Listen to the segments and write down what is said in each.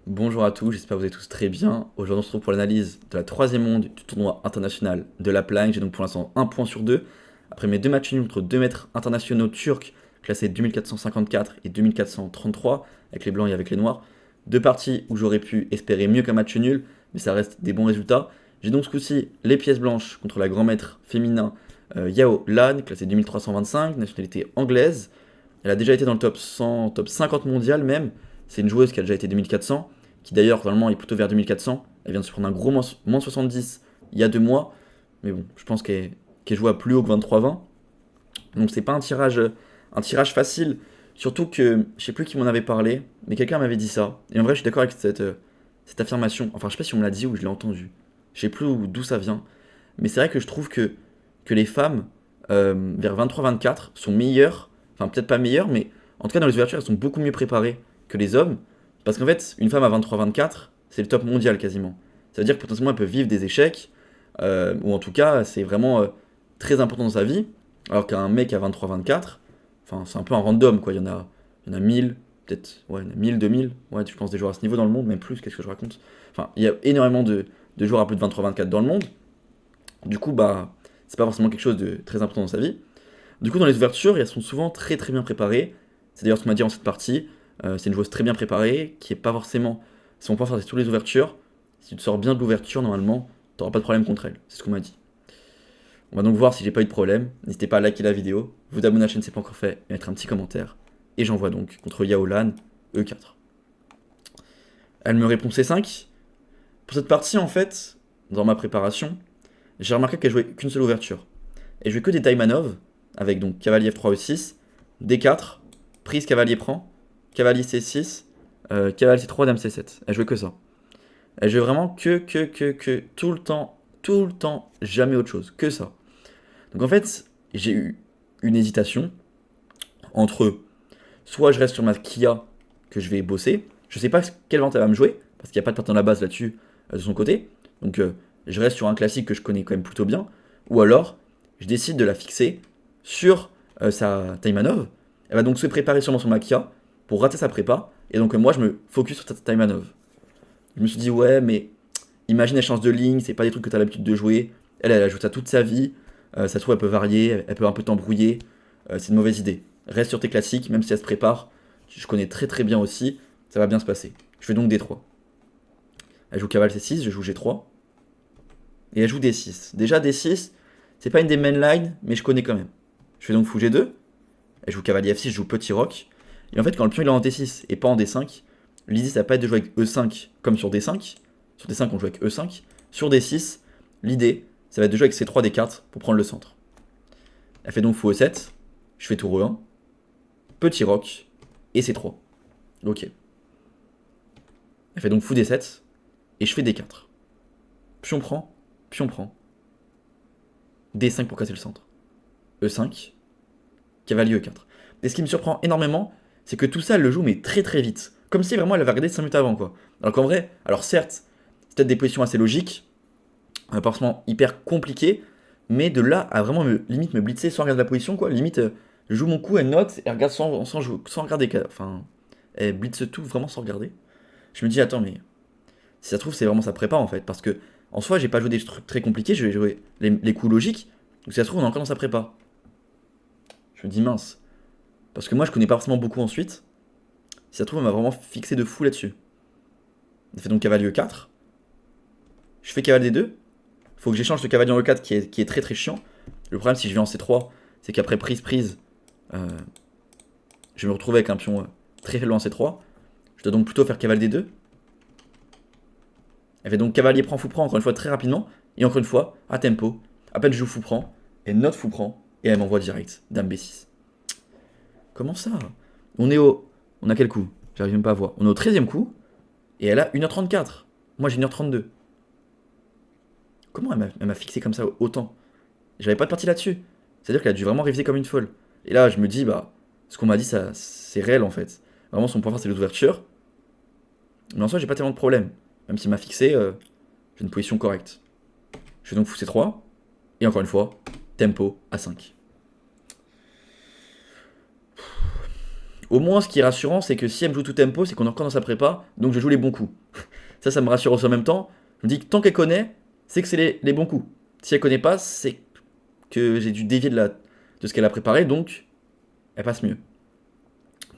Bonjour à tous, j'espère que vous allez tous très bien. Aujourd'hui, on se retrouve pour l'analyse de la troisième ronde du tournoi international de la Planche. J'ai donc pour l'instant un point sur deux. Après mes deux matchs nuls contre deux maîtres internationaux turcs, classés 2454 et 2433, avec les blancs et avec les noirs. Deux parties où j'aurais pu espérer mieux qu'un match nul, mais ça reste des bons résultats. J'ai donc ce coup-ci les pièces blanches contre la grand maître féminin Yao Lan, classée 2325, nationalité anglaise. Elle a déjà été dans le top 100, top 50 mondial même. C'est une joueuse qui a déjà été 2400, qui d'ailleurs, normalement, est plutôt vers 2400. Elle vient de se prendre un gros moins 70 il y a 2 mois. Mais bon, je pense qu'elle joue à plus haut que 23-20. Donc c'est pas un tirage facile. Surtout que, je sais plus qui m'en avait parlé, mais quelqu'un m'avait dit ça. Et en vrai, je suis d'accord avec cette affirmation. Enfin, je sais pas si on me l'a dit ou je l'ai entendu. Je sais plus d'où ça vient. Mais c'est vrai que je trouve que les femmes, vers 23-24, sont meilleures. Enfin, peut-être pas meilleures, mais en tout cas, dans les ouvertures, elles sont beaucoup mieux préparées que les hommes. Parce qu'en fait, une femme à 23-24, c'est le top mondial quasiment. Ça veut dire que potentiellement, elle peut vivre des échecs. Ou en tout cas, c'est vraiment très important dans sa vie. Alors qu'un mec à 23-24, enfin, c'est un peu un random, quoi. Il y en a 1000, peut-être, ouais, il y en a 1000, 2000. Ouais, je pense des joueurs à ce niveau dans le monde, même plus, qu'est-ce que je raconte. Enfin, il y a énormément de joueurs à plus de 23-24 dans le monde. Du coup, bah, c'est pas forcément quelque chose de très important dans sa vie. Du coup, dans les ouvertures, elles sont souvent très très bien préparées. C'est d'ailleurs ce qu'on m'a dit en cette partie. C'est une joueuse très bien préparée, qui est pas forcément. Si on peut faire toutes les ouvertures, si tu te sors bien de l'ouverture, normalement, t'auras pas de problème contre elle. C'est ce qu'on m'a dit. On va donc voir si j'ai pas eu de problème. N'hésitez pas à liker la vidéo, vous abonner à la chaîne si c'est pas encore fait, et mettre un petit commentaire. Et j'envoie donc contre Yaolan E4. Elle me répond C5. Pour cette partie, en fait, dans ma préparation, j'ai remarqué qu'elle jouait qu'une seule ouverture. Elle jouait que des Taimanov, avec donc cavalier F3 E6, D4, prise cavalier prend, cavalier C6, cavalier C3, dame C7. Elle jouait que ça. Elle jouait vraiment que, tout le temps, jamais autre chose, que ça. Donc en fait, j'ai eu une hésitation entre soit je reste sur ma Kia que je vais bosser, je sais pas quelle vente elle va me jouer, parce qu'il n'y a pas de pattern à la base là-dessus de son côté, donc je reste sur un classique que je connais quand même plutôt bien, ou alors je décide de la fixer sur sa Taimanov, elle va donc se préparer sûrement sur ma Kia pour rater sa prépa, et donc moi je me focus sur sa Taimanov. Je me suis dit ouais mais imagine elle change de ligne, c'est pas des trucs que tu as l'habitude de jouer, elle ajoute ça toute sa vie, ça se trouve elle peut varier, elle peut un peu t'embrouiller, c'est une mauvaise idée. Reste sur tes classiques, même si elle se prépare, je connais très très bien aussi, ça va bien se passer. Je fais donc D3. Elle joue cavale C6, je joue G3. Et elle joue D6. Déjà D6, c'est pas une des main line, mais je connais quand même. Je fais donc fou G2. Elle joue cavalier F6, je joue petit roc. Et en fait, quand le pion il est en D6 et pas en D5, l'idée ça va pas être de jouer avec E5 comme sur D5. Sur D5, on joue avec E5. Sur D6, l'idée ça va être de jouer avec C3, D4 pour prendre le centre. Elle fait donc fou E7. Je fais tour E1. Petit roc. Et C3. Ok. Elle fait donc fou D7. Et je fais D4. Pion prend. Pion prend. D5 pour casser le centre. E5. Cavalier E4. Et ce qui me surprend énormément, c'est que tout ça, elle le joue mais très très vite. Comme si vraiment elle avait regardé 5 minutes avant, quoi. Alors qu'en vrai, alors certes, c'est peut-être des positions assez logiques, pas forcément hyper compliquées, mais de là à vraiment limite me blitzer sans regarder la position, quoi. Limite, je joue mon coup, elle note, et regarde sans regarder. Enfin, elle blitze tout vraiment sans regarder. Je me dis, attends, mais si ça se trouve, c'est vraiment sa prépa en fait. Parce que en soi, j'ai pas joué des trucs très compliqués, je vais jouer les coups logiques. Donc si ça se trouve, on est encore dans sa prépa. Je me dis, mince. Parce que moi, je connais pas forcément beaucoup ensuite. Si ça se trouve, elle m'a vraiment fixé de fou là-dessus. Elle fait donc cavalier E4. Je fais cavalier D2. Faut que j'échange ce cavalier en E4 qui est très très chiant. Le problème, si je vais en C3, c'est qu'après prise, euh, je vais me retrouver avec un pion très faible en C3. Je dois donc plutôt faire cavalier D2. Elle fait donc cavalier prend fou prend encore une fois très rapidement. Et encore une fois, à tempo. À peine je joue fou prend, elle note fou prend. Et elle m'envoie direct. Dame B6. Comment ça? On est au. On a quel coup? J'arrive même pas à voir. On est au 13ème coup. Et elle a 1h34. Moi j'ai 1h32. Comment elle m'a fixé comme ça autant? J'avais pas de partie là-dessus. C'est-à-dire qu'elle a dû vraiment réviser comme une folle. Et là, je me dis, bah, ce qu'on m'a dit, ça, c'est réel en fait. Vraiment, son point fort, c'est les ouvertures. Mais en soi, j'ai pas tellement de problème. Même s'il m'a fixé, j'ai une position correcte. Je vais donc fou C3. Et encore une fois, tempo A5. Au moins, ce qui est rassurant, c'est que si elle me joue tout tempo, c'est qu'on est encore dans sa prépa, donc je joue les bons coups. Ça me rassure aussi en même temps. Je me dis que tant qu'elle connaît, c'est que c'est les bons coups. Si elle connaît pas, c'est que j'ai dû dévier de ce qu'elle a préparé, donc elle passe mieux.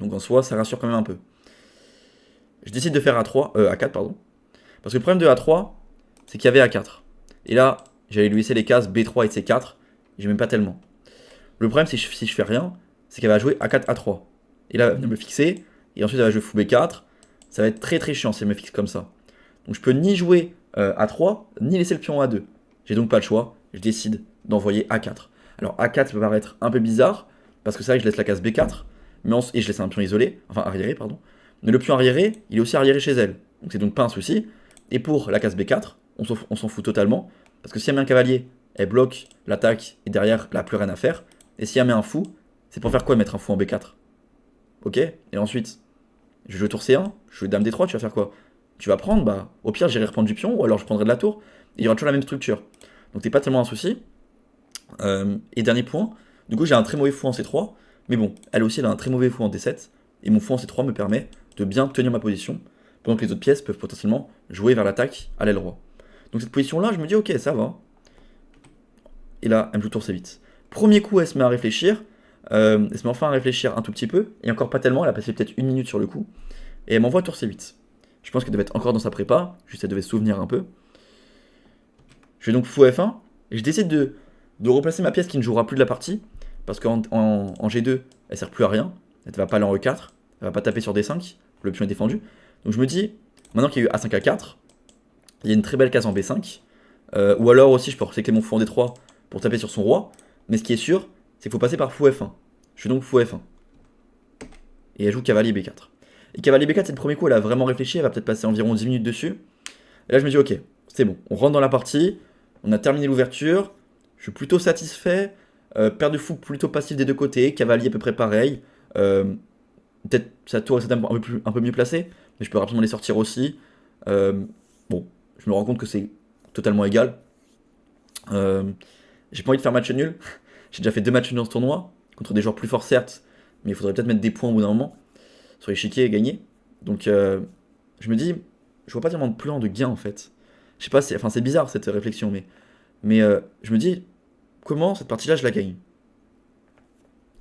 Donc en soi, ça rassure quand même un peu. Je décide de faire A4, pardon. Parce que le problème de A3, c'est qu'il y avait A4. Et là, j'allais lui laisser les cases B3 et C4, et j'aime pas tellement. Le problème, c'est si je fais rien, c'est qu'elle va jouer A4, A3. Et là, elle va venir me fixer, et ensuite elle va jouer fou B4. Ça va être très très chiant si elle me fixe comme ça. Donc je peux ni jouer A3, ni laisser le pion A2. J'ai donc pas le choix, je décide d'envoyer A4. Alors A4 ça peut paraître un peu bizarre, parce que c'est vrai que je laisse la case B4, et je laisse un pion isolé, enfin arriéré, pardon. Mais le pion arriéré, il est aussi arriéré chez elle. Donc c'est donc pas un souci. Et pour la case B4, on s'en fout totalement, parce que si elle met un cavalier, elle bloque l'attaque, et derrière, elle n'a plus rien à faire. Et si elle met un fou, c'est pour faire quoi mettre un fou en B4? Ok. Et ensuite, je joue tour C1, je joue dame D3, tu vas faire quoi? Tu vas prendre, bah, au pire, j'irai reprendre du pion, ou alors je prendrai de la tour. Et il y aura toujours la même structure. Donc t'es pas tellement un souci. Et dernier point, du coup, j'ai un très mauvais fou en C3, mais bon, elle aussi, elle a un très mauvais fou en D7, et mon fou en C3 me permet de bien tenir ma position, pendant que les autres pièces peuvent potentiellement jouer vers l'attaque à l'aile roi. Donc cette position-là, je me dis, ok, ça va. Et là, elle me joue tour C8. Premier coup, elle se met à réfléchir. Elle se met enfin à réfléchir un tout petit peu, et encore pas tellement, elle a passé peut-être 1 minute sur le coup, et elle m'envoie tour C8. Je pense qu'elle devait être encore dans sa prépa, juste elle devait se souvenir un peu. Je vais donc fou F1, et je décide de replacer ma pièce qui ne jouera plus de la partie, parce qu'en G2, elle sert plus à rien, elle ne va pas aller en E4, elle va pas taper sur D5, le pion est défendu. Donc je me dis, maintenant qu'il y a eu A5, A4, il y a une très belle case en B5, ou alors aussi je peux recycler mon fou en D3 pour taper sur son roi, mais ce qui est sûr, c'est qu'il faut passer par fou F1. Je suis donc fou F1. Et elle joue cavalier B4. Et cavalier B4, c'est le premier coup, elle a vraiment réfléchi, elle va peut-être passer environ 10 minutes dessus. Et là, je me dis, ok, c'est bon, on rentre dans la partie, on a terminé l'ouverture, je suis plutôt satisfait, paire de fou plutôt passif des deux côtés, cavalier à peu près pareil, peut-être sa tour est un peu mieux placée, mais je peux rapidement les sortir aussi. Bon, je me rends compte que c'est totalement égal. J'ai pas envie de faire match nul, j'ai déjà fait 2 matchs nuls dans ce tournoi, contre des joueurs plus forts certes, mais il faudrait peut-être mettre des points au bout d'un moment sur l'échiquier et gagner. Donc je me dis, je vois pas tellement de plan de gain en fait. Je sais pas, c'est bizarre cette réflexion, mais je me dis, comment cette partie-là je la gagne?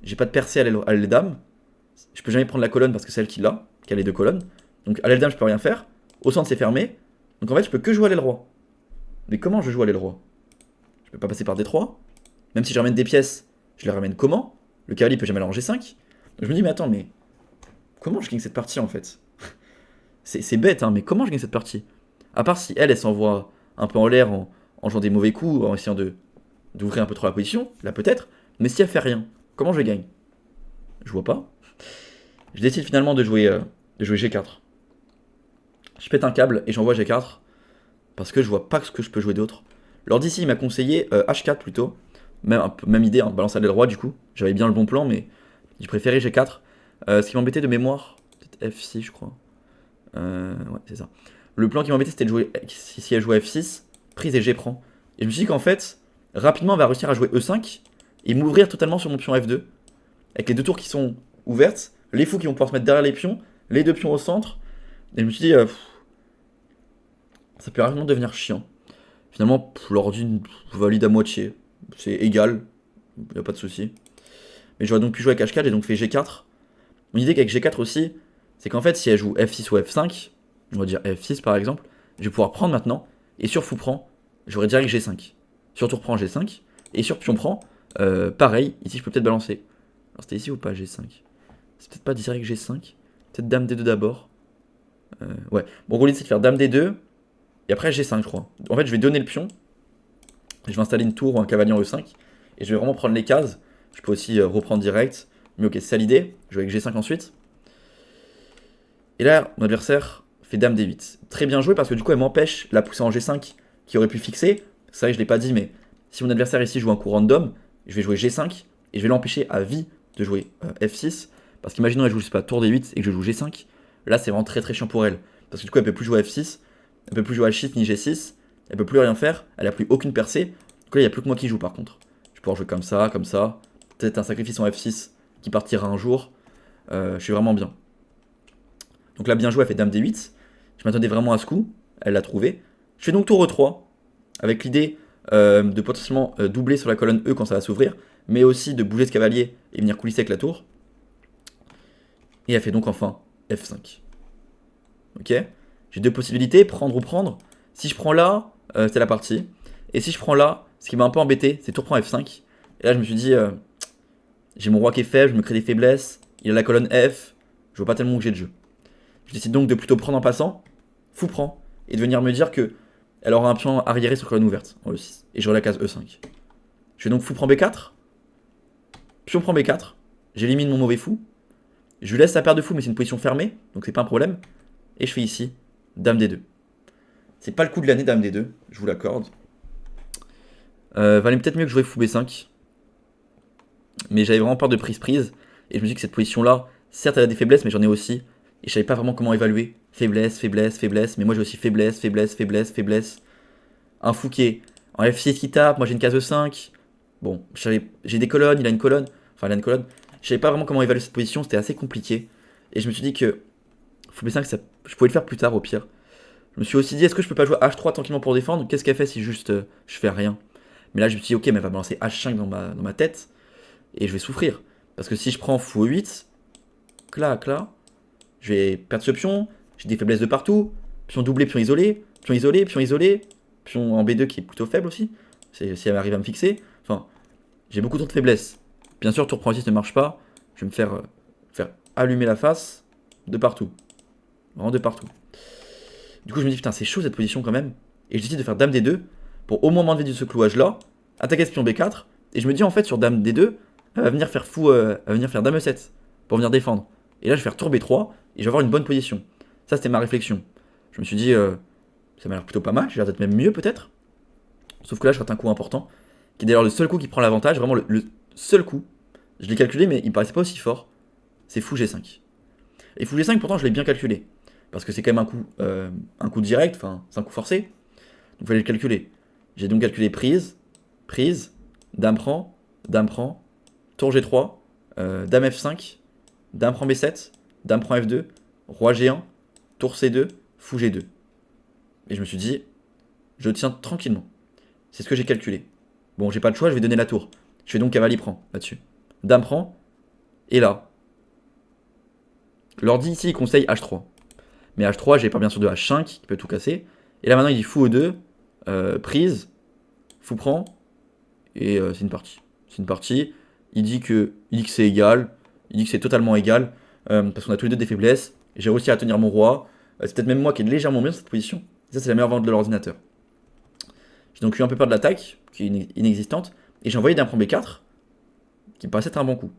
J'ai pas de percée à l'aile dame, je peux jamais prendre la colonne parce que c'est elle qui a les 2 colonnes. Donc à l'aile dame je peux rien faire, au centre c'est fermé, donc en fait je peux que jouer à l'aile roi. Mais comment je joue à l'aile roi? Je peux pas passer par D3, même si je ramène des pièces, je les ramène comment? Le cavalier peut jamais aller en G5. Donc je me dis, mais attends, mais comment je gagne cette partie en fait? C'est bête, hein, mais comment je gagne cette partie? À part si elle s'envoie un peu en l'air en jouant des mauvais coups, en essayant d'ouvrir un peu trop la position, là peut-être, mais si elle fait rien, comment je gagne? Je vois pas. Je décide finalement de jouer G4. Je pète un câble et j'envoie G4, parce que je vois pas ce que je peux jouer d'autre. Lors d'ici, il m'a conseillé H4 plutôt, même idée, hein, balance à l'aile droit du coup, j'avais bien le bon plan, mais j'ai préféré G4. Ce qui m'embêtait de mémoire, peut-être F6 je crois. Ouais, c'est ça. Le plan qui m'embêtait, c'était de jouer, si elle jouait F6, prise et G prend. Et je me suis dit qu'en fait, rapidement, elle va réussir à jouer E5 et m'ouvrir totalement sur mon pion F2. Avec les 2 tours qui sont ouvertes, les fous qui vont pouvoir se mettre derrière les pions, les 2 pions au centre. Et je me suis dit, ça peut rapidement devenir chiant. Finalement, l'ordi valide à moitié. C'est égal, y a pas de souci. Mais j'aurais donc pu jouer avec H4, j'ai donc fait G4. Mon idée qu'avec G4 aussi, c'est qu'en fait, si elle joue F6 ou F5, on va dire F6 par exemple, je vais pouvoir prendre maintenant, et sur fou prend, j'aurai direct G5. Sur tour prend G5, et sur pion prend, pareil, ici je peux peut-être balancer. Alors c'était ici ou pas G5? C'est peut-être pas direct G5, peut-être dame D2 d'abord. Ouais, bon gros l'idée c'est de faire dame D2, et après G5 je crois. En fait je vais donner le pion, et je vais installer une tour ou un cavalier en E5, et je vais vraiment prendre les cases, je peux aussi reprendre direct, mais ok c'est ça l'idée, je vais avec G5 ensuite. Et là, mon adversaire fait dame D8. Très bien joué parce que du coup, elle m'empêche la pousser en G5 qui aurait pu fixer. C'est vrai que je ne l'ai pas dit, mais si mon adversaire ici joue un coup random, je vais jouer G5 et je vais l'empêcher à vie de jouer F6. Parce qu'imaginons elle joue, je sais pas, tour D8 et que je joue G5. Là, c'est vraiment très très chiant pour elle. Parce que du coup, elle peut plus jouer F6, elle peut plus jouer H6 ni G6, elle peut plus rien faire, elle a plus aucune percée. Donc là, il n'y a plus que moi qui joue par contre. Je vais pouvoir jouer comme ça, comme ça. Peut-être un sacrifice en F6 qui partira un jour. Je suis vraiment bien. Donc là, bien joué, elle fait dame D8. Je m'attendais vraiment à ce coup. Elle l'a trouvé. Je fais donc tour E3, avec l'idée de potentiellement doubler sur la colonne E quand ça va s'ouvrir, mais aussi de bouger ce cavalier et venir coulisser avec la tour. Et elle fait donc enfin F5. Ok. J'ai deux possibilités, prendre ou prendre. Si je prends là, c'est la partie. Et si je prends là, ce qui m'a un peu embêté, c'est tour prend F5. Et là, je me suis dit, j'ai mon roi qui est faible, je me crée des faiblesses. Il a la colonne F, je vois pas tellement où j'ai de jeu. Je décide donc de plutôt prendre en passant, fou prend, et de venir me dire que elle aura un pion arriéré sur colonne ouverte en E6. Et j'aurai la case E5. Je vais donc fou prend B4. Pion prend B4. J'élimine mon mauvais fou. Je lui laisse sa paire de fous, mais c'est une position fermée, donc c'est pas un problème. Et je fais ici dame D2. C'est pas le coup de l'année dame D2, je vous l'accorde. Valait peut-être mieux que je jouais fou B5. Mais j'avais vraiment peur de prise. Et je me dis que cette position-là, certes elle a des faiblesses, mais j'en ai aussi. Et je savais pas vraiment comment évaluer. Faiblesse, faiblesse, faiblesse. Mais moi j'ai aussi faiblesse, faiblesse, faiblesse, faiblesse. Un fou qui est en F6 qui tape, moi j'ai une case E5. Bon, j'ai des colonnes, il a une colonne. Enfin, il a une colonne. Je savais pas vraiment comment évaluer cette position, c'était assez compliqué. Et je me suis dit que fou B5, je pouvais le faire plus tard au pire. Je me suis aussi dit, est-ce que je peux pas jouer H3 tranquillement pour défendre? Qu'est-ce qu'elle fait si juste je fais rien? Mais là je me suis dit, ok, mais elle va me lancer H5 dans ma tête. Et je vais souffrir. Parce que si je prends fou E8, clac, je vais perdre ce pion. J'ai des faiblesses de partout. Pion doublé, pion isolé. Pion isolé, pion isolé. Pion en B2 qui est plutôt faible aussi. Si elle arrive à me fixer. Enfin, j'ai beaucoup trop de faiblesses. Bien sûr, tour prend 6 ne marche pas. Je vais me faire allumer la face de partout. Vraiment de partout. Du coup, je me dis, putain, c'est chaud cette position quand même. Et je décide de faire dame D2 pour au moins m'enlever de ce clouage là. Attaquer ce pion B4. Et je me dis, en fait, sur dame D2, elle va venir faire elle va venir faire dame E7 pour venir défendre. Et là, je vais faire tour B3 et je vais avoir une bonne position. Ça, c'était ma réflexion. Je me suis dit, ça m'a l'air plutôt pas mal. J'ai l'air d'être même mieux peut-être. Sauf que là, je rate un coup important, qui est d'ailleurs le seul coup qui prend l'avantage, vraiment le seul coup. Je l'ai calculé, mais il me paraissait pas aussi fort. C'est fou G5. Et fou G5, pourtant, je l'ai bien calculé. Parce que c'est quand même un coup direct, enfin, c'est un coup forcé. Donc, il fallait le calculer. J'ai donc calculé prise, dame prend, tour G3, dame F5, dame prend B7, dame prend F2, roi G1, tour C2, fou G2. Et je me suis dit, je tiens tranquillement. C'est ce que j'ai calculé. Bon, j'ai pas le choix, je vais donner la tour. Je fais donc cavalier prend là-dessus. Dame prend, et là. L'ordi ici, il conseille H3. Mais H3, j'ai pas bien sûr de H5 qui peut tout casser. Et là maintenant, il dit fou E2, prise, fou prend, et c'est une partie. C'est une partie. Il dit que c'est égal. Il dit que c'est totalement égal. Parce qu'on a tous les deux des faiblesses. J'ai réussi à tenir mon roi. C'est peut-être même moi qui ai légèrement mieux dans cette position. Et ça, c'est la meilleure vente de l'ordinateur. J'ai donc eu un peu peur de l'attaque, qui est inexistante. Et j'ai envoyé dame prend B4, qui me paraissait être un bon coup.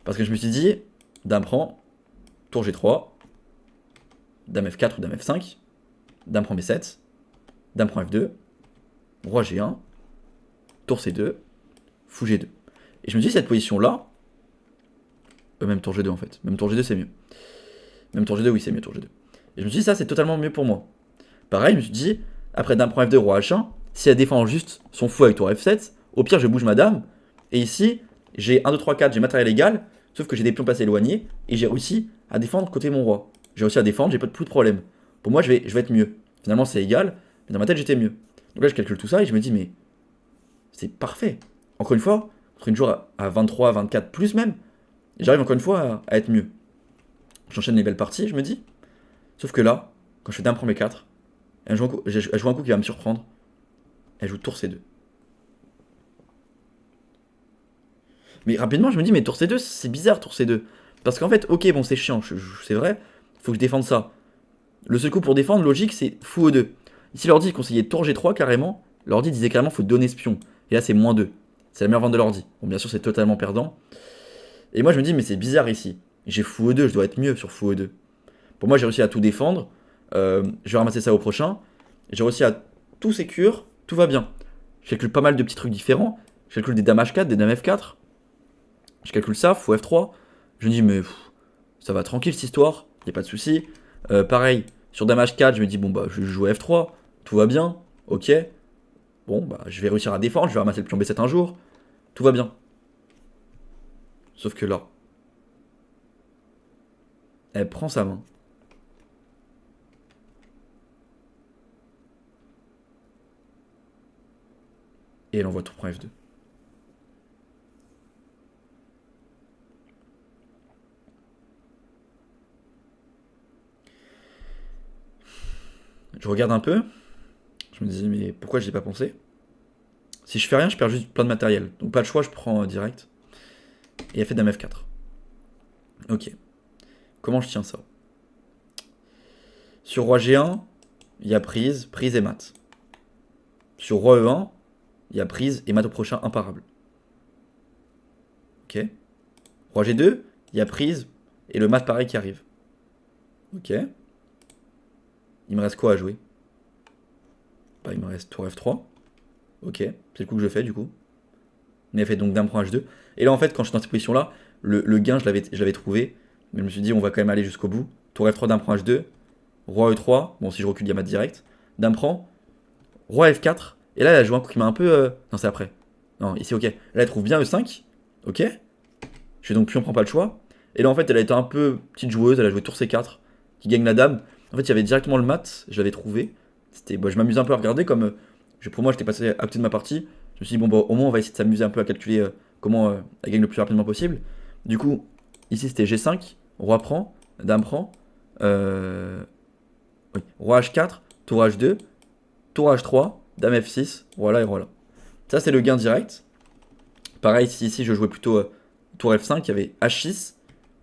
Parce que je me suis dit, dame prend, tour G3, dame F4 ou dame F5, dame prend B7, dame prend F2, roi G1, tour C2, fou G2. Et je me dis, cette position-là, même tour G2 en fait, même tour G2 c'est mieux. Même tour G2, oui, c'est mieux tour G2. Et je me suis dit, ça c'est totalement mieux pour moi. Pareil, je me suis dit, après dame prend F2, roi H1, si elle défend juste son fou avec tour F7, au pire je bouge ma dame, et ici, j'ai 1, 2, 3, 4, j'ai matériel égal, sauf que j'ai des pions passés éloignés, et j'ai réussi à défendre côté mon roi. J'ai réussi à défendre, j'ai pas plus de problème. Pour moi, je vais être mieux. Finalement, c'est égal, mais dans ma tête, j'étais mieux. Donc là, je calcule tout ça, et je me dis, mais c'est parfait. Encore une fois, contre une joueur à 23, 24, plus même, j'arrive encore une fois à être mieux. J'enchaîne les belles parties, je me dis. Sauf que là, quand je fais dame prend B4, elle joue un coup qui va me surprendre. Elle joue tour C2. Mais rapidement, je me dis, mais tour C2, c'est bizarre, tour C2. Parce qu'en fait, ok, bon, c'est chiant, c'est vrai, faut que je défende ça. Le seul coup pour défendre, logique, c'est fou E2. Ici, l'ordi conseillait tour G3 carrément. L'ordi disait carrément, faut donner ce pion. Et là, c'est moins 2. C'est la meilleure vente de l'ordi. Bon, bien sûr, c'est totalement perdant. Et moi, je me dis, mais c'est bizarre ici. J'ai fou E2, je dois être mieux sur fou E2. Pour moi, j'ai réussi à tout défendre. Je vais ramasser ça au prochain. J'ai réussi à tout sécure. Tout va bien. Je calcule pas mal de petits trucs différents. Je calcule des dames H4, des dames F4. Je calcule ça, fou F3. Je me dis, mais ça va tranquille cette histoire. Y a pas de souci. Pareil, sur dame H4, je me dis, bon, bah, je joue F3. Tout va bien. Ok. Bon, bah, je vais réussir à défendre. Je vais ramasser le pion B7 un jour. Tout va bien. Sauf que là, Elle prend sa main. Et elle envoie tour prend F2. Je regarde un peu. Je me dis, mais pourquoi j'y ai pas pensé? Si je fais rien, je perds juste plein de matériel. Donc pas le choix, je prends direct. Et elle fait dame F4. Ok. Comment je tiens ça? Sur roi G1, il y a prise et mat. Sur roi E1, il y a prise et mat au prochain imparable. Ok. Roi G2, il y a prise et le mat pareil qui arrive. Ok. Il me reste quoi à jouer? Bah, il me reste tour F3. Ok. C'est le coup que je fais du coup. Mais elle fait donc dame prend H2. Et là en fait, quand je suis dans cette position là, le gain je l'avais trouvé. Mais je me suis dit, on va quand même aller jusqu'au bout. Tour F3, dame prend H2. Roi E3. Bon, si je recule, il y a mat direct. Dame prend. Roi F4. Et là, elle a joué un coup qui m'a un peu. Non, c'est après. Non, ici, ok. Là, elle trouve bien E5. Ok. Je fais donc pion prend pas le choix. Et là, en fait, elle a été un peu petite joueuse. Elle a joué tour C4. Qui gagne la dame. En fait, il y avait directement le mat. Je l'avais trouvé. Bah, je m'amuse un peu à regarder. Comme pour moi, j'étais passé à côté de ma partie. Je me suis dit, bon, bah, au moins, on va essayer de s'amuser un peu à calculer comment elle gagne le plus rapidement possible. Du coup, ici, c'était G5. Roi prend. Dame prend. Oui. Roi H4. Tour H2. Tour H3, dame F6, voilà et voilà. Ça c'est le gain direct. Pareil, si ici je jouais plutôt tour F5, il y avait H6,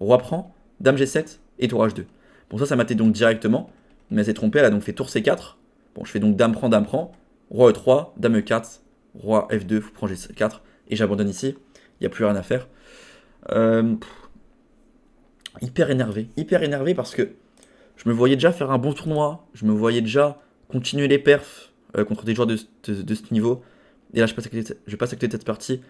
roi prend, dame G7 et tour H2. Bon ça matait donc directement, mais elle s'est trompée, elle a donc fait tour C4. Bon je fais donc dame prend, roi E3, dame E4, roi F2, prend G4, et j'abandonne ici, il n'y a plus rien à faire. Hyper énervé parce que je me voyais déjà faire un bon tournoi, je me voyais déjà continuer les perfs contre des joueurs de ce niveau. Et là, je passe à côté de cette partie.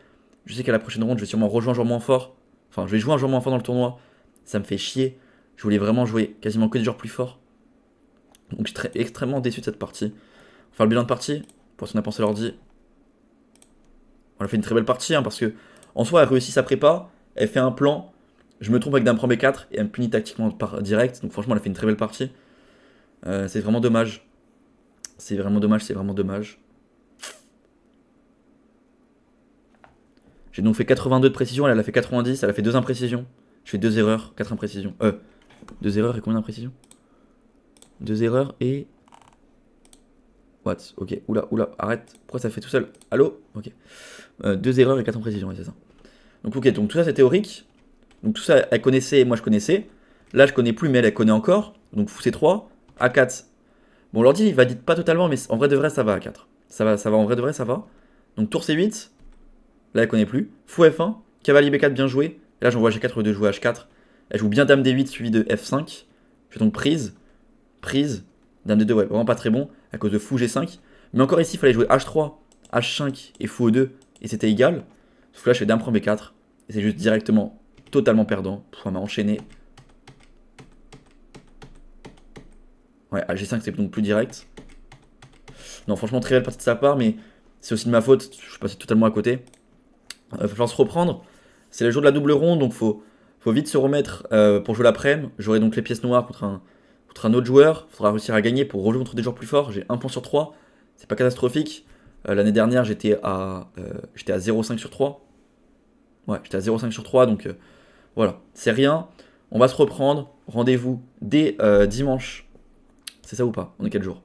Je sais qu'à la prochaine ronde, je vais sûrement rejoindre un joueur moins fort. Enfin, je vais jouer un joueur moins fort dans le tournoi. Ça me fait chier. Je voulais vraiment jouer quasiment que des joueurs plus forts. Donc, je suis extrêmement déçu de cette partie. On va faire le bilan de partie. Pour ce qu'on a pensé l'ordi. On a fait une très belle partie parce que, en soi, elle réussit sa prépa. Elle fait un plan. Je me trompe avec dame prend B4 et elle me punit tactiquement par direct. Donc, franchement, elle a fait une très belle partie. C'est vraiment dommage. C'est vraiment dommage. J'ai donc fait 82 de précision, elle a fait 90, elle a fait 2 imprécisions. Je fais 2 erreurs, 4 imprécisions. 2 erreurs et combien d'imprécisions? 2 erreurs et... What? Ok, oula, arrête. Pourquoi ça fait tout seul? Allô? Ok. 2 erreurs et 4 imprécisions, ouais, c'est ça. Donc ok, donc tout ça c'est théorique. Donc tout ça, elle connaissait, moi je connaissais. Là je connais plus, mais elle connaît encore. Donc fou C3, A4. Bon, l'ordi il valide pas totalement, mais en vrai de vrai ça va A4. Ça va, en vrai de vrai ça va. Donc tour C8, là elle connaît plus. Fou F1, cavalier B4 bien joué. Et là j'envoie G4 au lieu de jouer H4. Elle joue bien dame D8 suivi de F5. Je fais donc prise, dame D2, ouais, vraiment pas très bon à cause de fou G5. Mais encore ici il fallait jouer H3, H5 et fou E2 et c'était égal. Sauf que là je fais dame prend B4 et c'est juste directement totalement perdant. Elle m'a enchaîné. Ouais, à G5 c'est donc plus direct. Non, franchement, très belle partie de sa part, mais c'est aussi de ma faute. Je suis passé totalement à côté. Va falloir se reprendre. C'est le jour de la double ronde, donc faut vite se remettre pour jouer l'après-midi. J'aurai donc les pièces noires contre un autre joueur. Il faudra réussir à gagner pour rejouer contre des joueurs plus forts. J'ai 1 point sur 3. C'est pas catastrophique. L'année dernière, j'étais à 0,5 sur 3. Ouais, j'étais à 0,5 sur 3, donc voilà. C'est rien. On va se reprendre. Rendez-vous dès dimanche. C'est ça ou pas? On est quel jour?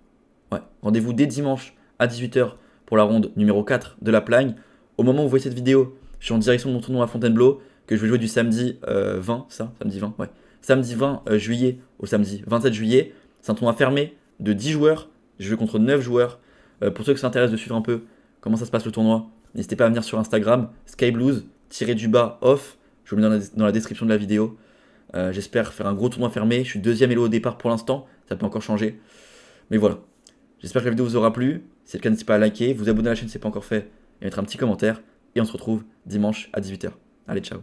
Ouais. Rendez-vous dès dimanche à 18h pour la ronde numéro 4 de la Plagne. Au moment où vous voyez cette vidéo, je suis en direction de mon tournoi à Fontainebleau que je vais jouer du samedi 20, ça? Samedi 20, ouais. Samedi 20 juillet au samedi 27 juillet. C'est un tournoi fermé de 10 joueurs. Je vais contre 9 joueurs. Pour ceux qui s'intéressent de suivre un peu comment ça se passe le tournoi, n'hésitez pas à venir sur Instagram, skyblues-off. Je vous le mets dans la description de la vidéo. J'espère faire un gros tournoi fermé. Je suis deuxième elo au départ pour l'instant. Ça peut encore changer. Mais voilà. J'espère que la vidéo vous aura plu. Si c'est le cas, n'hésitez pas à liker, vous abonner à la chaîne si ce n'est pas encore fait et mettre un petit commentaire. Et on se retrouve dimanche à 18h. Allez, ciao.